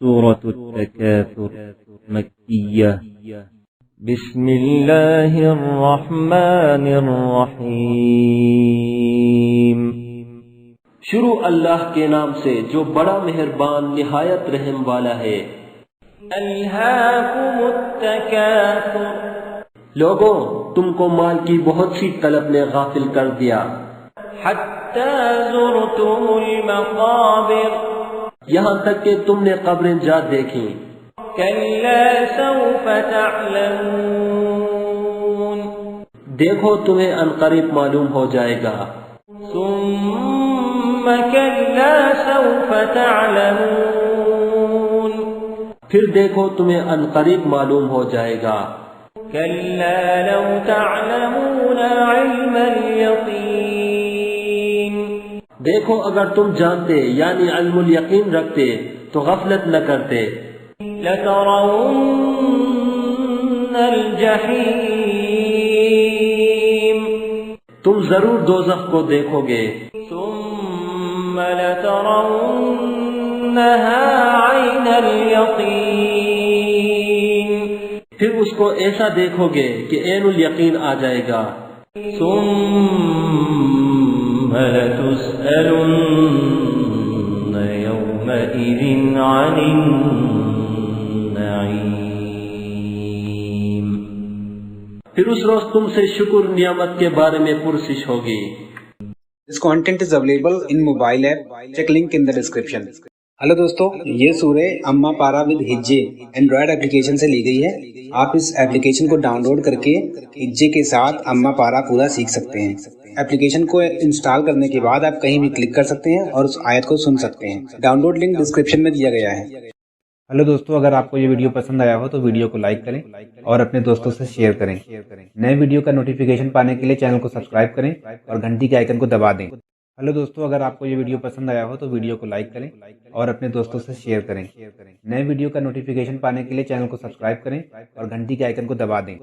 سورة التكاثر مكية. بسم الله الرحمن الرحيم. شروع اللہ کے نام سے جو بڑا مہربان نہایت رحم والا ہے. الہاکم التکاثر. لوگوں تم کو مال کی بہت سی طلب نے غافل کر دیا. حتی زرتم المقابر. یہاں تک کہ تم نے قبریں جا دیکھیں. کلا سوف تعلمون. دیکھو تمہیں عنقریب معلوم ہو جائے گا. ثم کلا سوف تعلمون. پھر دیکھو تمہیں عنقریب معلوم ہو جائے گا. کلا لو تعلمون علم الیقین. دیکھو اگر تم جانتے یعنی علم الیقین رکھتے تو غفلت نہ کرتے. لترون الجحیم. تم ضرور دوزخ کو دیکھو گے. ثم لترونها عین الیقین. پھر اس کو ایسا دیکھو گے کہ عین الیقین آ جائے گا. ثم لتسألن یومئذ عن النعیم. پھر اس روز تم سے شکر نعمت کے بارے میں پرسش ہوگی. This content is available in mobile app. Check link in the description. Hello دوستو، یہ سورہ اما پارا ود ہجے اینڈرائڈ اپلیکیشن سے لی گئی ہے. آپ اس ایپلیکیشن کو ڈاؤن لوڈ کر کے ہجے کے ساتھ اما پارا پورا سیکھ سکتے ہیں. ایپلیکیشن کو انسٹال کرنے کے بعد آپ کہیں بھی کلک کر سکتے ہیں اور اس آیت کو سن سکتے ہیں. ڈاؤن لوڈ لنک ڈسکرپشن میں دیا گیا ہے. ہلو دوستو، اگر آپ کو یہ ویڈیو پسند آیا ہو تو ویڈیو کو لائک کریں اور اپنے دوستوں سے شیئر کریں. نئے ویڈیو کا نوٹیفیکیشن پانے کے لیے چینل کو سبسکرائب کریں اور گھنٹی کے آئیکن کو دبا دیں. ہلو دوستو، اگر آپ کو یہ ویڈیو پسند آیا ہو تو ویڈیو کو لائک کریں اور اپنے دوستوں سے شیئر کریں. نئے ویڈیو کا نوٹیفیکیشن پانے کے لیے چینل کو سبسکرائب کریں اور گھنٹی کے آئیکن کو دبا دیں.